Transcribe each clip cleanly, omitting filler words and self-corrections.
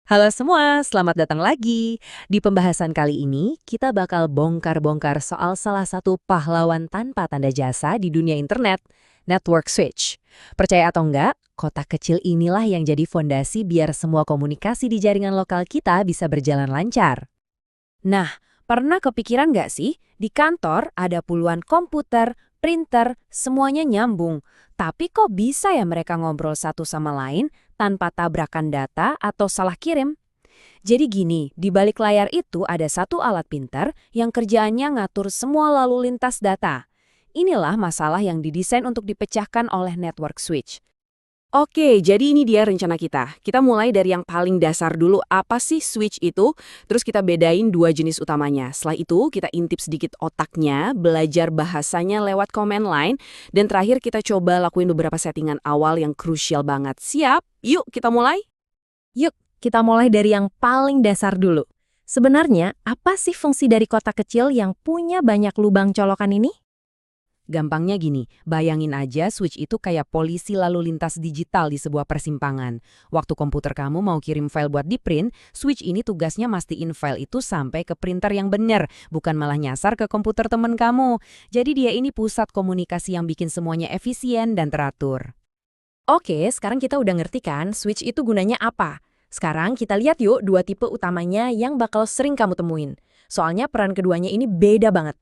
Halo semua, selamat datang lagi. Di pembahasan kali ini, kita bakal bongkar-bongkar soal salah satu pahlawan tanpa tanda jasa di dunia internet, network switch. Percaya atau enggak, kotak kecil inilah yang jadi fondasi biar semua komunikasi di jaringan lokal kita bisa berjalan lancar. Nah, pernah kepikiran nggak sih, di kantor ada puluhan komputer, printer, semuanya nyambung. Tapi kok bisa ya mereka ngobrol satu sama lain tanpa tabrakan data atau salah kirim? Jadi gini, di balik layar itu ada satu alat pintar yang kerjaannya ngatur semua lalu lintas data. Inilah masalah yang didesain untuk dipecahkan oleh network switch. Oke, jadi ini dia rencana kita. Kita mulai dari yang paling dasar dulu, apa sih switch itu? Terus kita bedain dua jenis utamanya. Setelah itu, kita intip sedikit otaknya, belajar bahasanya lewat command line, dan terakhir kita coba lakuin beberapa settingan awal yang krusial banget. Siap? Yuk, kita mulai? Yuk, kita mulai dari yang paling dasar dulu. Sebenarnya, apa sih fungsi dari kotak kecil yang punya banyak lubang colokan ini? Gampangnya gini, bayangin aja switch itu kayak polisi lalu lintas digital di sebuah persimpangan. Waktu komputer kamu mau kirim file buat di-print, switch ini tugasnya mastiin file itu sampai ke printer yang bener, bukan malah nyasar ke komputer temen kamu. Jadi dia ini pusat komunikasi yang bikin semuanya efisien dan teratur. Oke, sekarang kita udah ngerti kan switch itu gunanya apa. Sekarang kita lihat yuk dua tipe utamanya yang bakal sering kamu temuin. Soalnya peran keduanya ini beda banget.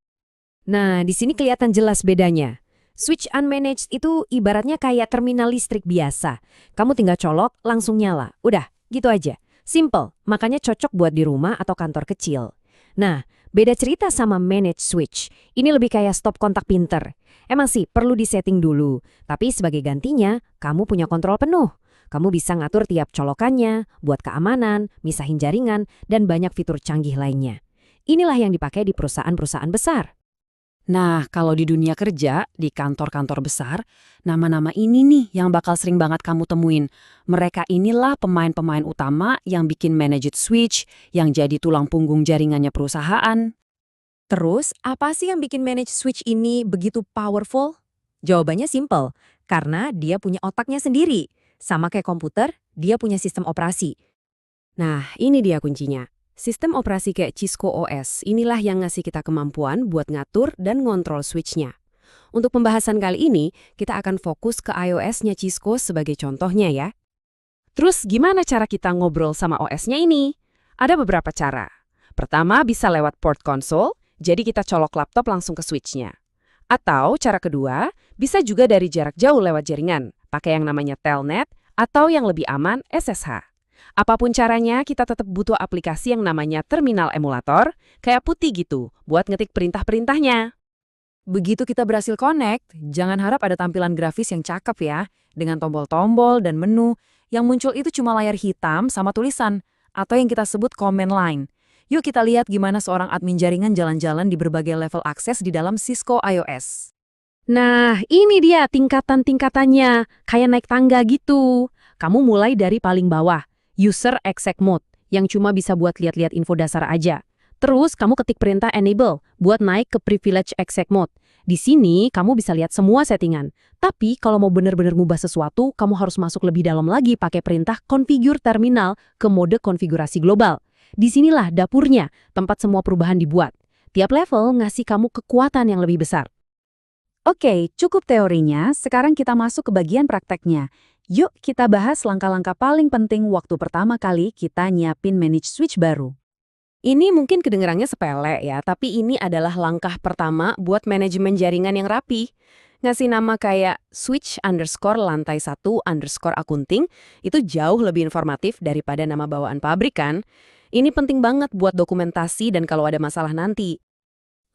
Nah, di sini kelihatan jelas bedanya. Switch unmanaged itu ibaratnya kayak terminal listrik biasa. Kamu tinggal colok, langsung nyala. Udah, gitu aja. Simple, makanya cocok buat di rumah atau kantor kecil. Nah, beda cerita sama managed switch. Ini lebih kayak stop kontak pinter. Emang sih, perlu disetting dulu. Tapi sebagai gantinya, kamu punya kontrol penuh. Kamu bisa ngatur tiap colokannya, buat keamanan, misahin jaringan, dan banyak fitur canggih lainnya. Inilah yang dipakai di perusahaan-perusahaan besar. Nah, kalau di dunia kerja, di kantor-kantor besar, nama-nama ini nih yang bakal sering banget kamu temuin. Mereka inilah pemain-pemain utama yang bikin managed switch, yang jadi tulang punggung jaringannya perusahaan. Terus, apa sih yang bikin manage switch ini begitu powerful? Jawabannya simple, karena dia punya otaknya sendiri. Sama kayak komputer, dia punya sistem operasi. Nah, ini dia kuncinya. Sistem operasi kayak Cisco OS, inilah yang ngasih kita kemampuan buat ngatur dan ngontrol switch-nya. Untuk pembahasan kali ini, kita akan fokus ke iOS-nya Cisco sebagai contohnya ya. Terus gimana cara kita ngobrol sama OS-nya ini? Ada beberapa cara. Pertama, bisa lewat port console, jadi kita colok laptop langsung ke switch-nya. Atau cara kedua, bisa juga dari jarak jauh lewat jaringan, pakai yang namanya telnet, atau yang lebih aman, SSH. Apapun caranya, kita tetap butuh aplikasi yang namanya terminal emulator, kayak putih gitu, buat ngetik perintah-perintahnya. Begitu kita berhasil connect, jangan harap ada tampilan grafis yang cakep ya, dengan tombol-tombol dan menu. Yang muncul itu cuma layar hitam sama tulisan, atau yang kita sebut command line. Yuk kita lihat gimana seorang admin jaringan jalan-jalan di berbagai level akses di dalam Cisco iOS. Nah, ini dia tingkatan-tingkatannya, kayak naik tangga gitu. Kamu mulai dari paling bawah, user exec mode, yang cuma bisa buat lihat-lihat info dasar aja. Terus kamu ketik perintah enable buat naik ke privilege exec mode. Di sini kamu bisa lihat semua settingan. Tapi kalau mau benar-benar ngubah sesuatu, kamu harus masuk lebih dalam lagi pakai perintah configure terminal ke mode konfigurasi global. Disinilah dapurnya, tempat semua perubahan dibuat. Tiap level ngasih kamu kekuatan yang lebih besar. Oke, cukup teorinya, sekarang kita masuk ke bagian prakteknya. Yuk kita bahas langkah-langkah paling penting waktu pertama kali kita nyiapin manage switch baru. Ini mungkin kedengerannya sepele ya, tapi ini adalah langkah pertama buat manajemen jaringan yang rapi. Ngasih nama kayak switch underscore lantai 1 underscore akunting, itu jauh lebih informatif daripada nama bawaan pabrik kan? Ini penting banget buat dokumentasi dan kalau ada masalah nanti.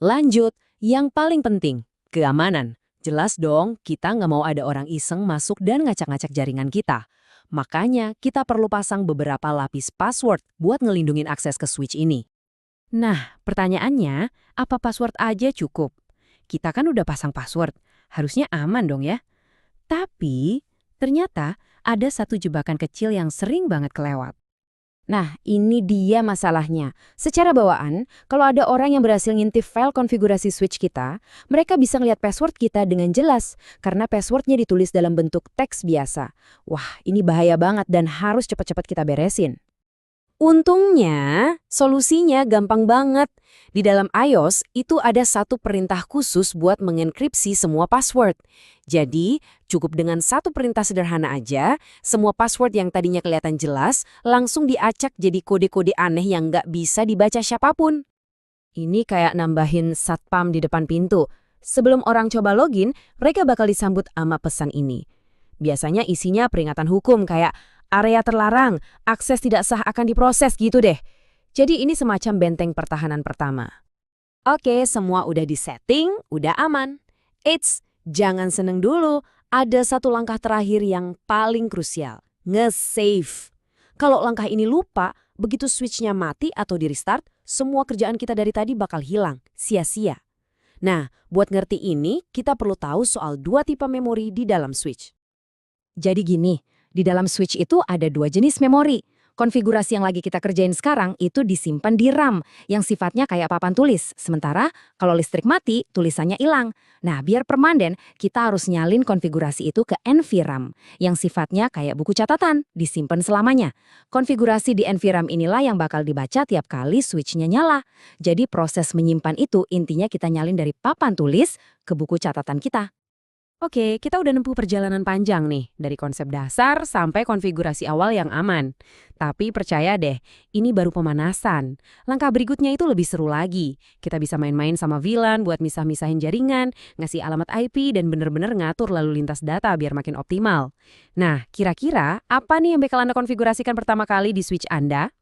Lanjut, yang paling penting, keamanan. Jelas dong, kita nggak mau ada orang iseng masuk dan ngacak-ngacak jaringan kita. Makanya, kita perlu pasang beberapa lapis password buat ngelindungin akses ke switch ini. Nah, pertanyaannya, apa password aja cukup? Kita kan udah pasang password, harusnya aman dong ya. Tapi, ternyata ada satu jebakan kecil yang sering banget kelewat. Nah, ini dia masalahnya. Secara bawaan, kalau ada orang yang berhasil ngintip file konfigurasi switch kita, mereka bisa ngeliat password kita dengan jelas, karena passwordnya ditulis dalam bentuk teks biasa. Wah, ini bahaya banget dan harus cepat-cepat kita beresin. Untungnya, solusinya gampang banget. Di dalam iOS, itu ada satu perintah khusus buat mengenkripsi semua password. Jadi, cukup dengan satu perintah sederhana aja, semua password yang tadinya kelihatan jelas, langsung diacak jadi kode-kode aneh yang nggak bisa dibaca siapapun. Ini kayak nambahin satpam di depan pintu. Sebelum orang coba login, mereka bakal disambut sama pesan ini. Biasanya isinya peringatan hukum kayak area terlarang, akses tidak sah akan diproses gitu deh. Jadi ini semacam benteng pertahanan pertama. Oke, semua udah disetting, udah aman. Eits, jangan seneng dulu. Ada satu langkah terakhir yang paling krusial. Nge-save. Kalau langkah ini lupa, begitu switch-nya mati atau di-restart, semua kerjaan kita dari tadi bakal hilang, sia-sia. Nah, buat ngerti ini, kita perlu tahu soal dua tipe memori di dalam switch. Jadi gini, di dalam switch itu ada dua jenis memori. Konfigurasi yang lagi kita kerjain sekarang itu disimpan di RAM, yang sifatnya kayak papan tulis. Sementara kalau listrik mati, tulisannya hilang. Nah, biar permanen, kita harus nyalin konfigurasi itu ke NVRAM, yang sifatnya kayak buku catatan, disimpan selamanya. Konfigurasi di NVRAM inilah yang bakal dibaca tiap kali switch-nya nyala. Jadi proses menyimpan itu intinya kita nyalin dari papan tulis ke buku catatan kita. Oke, kita udah nempuh perjalanan panjang nih, dari konsep dasar sampai konfigurasi awal yang aman. Tapi percaya deh, ini baru pemanasan. Langkah berikutnya itu lebih seru lagi. Kita bisa main-main sama VLAN buat misah-misahin jaringan, ngasih alamat IP, dan bener-bener ngatur lalu lintas data biar makin optimal. Nah, kira-kira apa nih yang bakal Anda konfigurasikan pertama kali di switch Anda?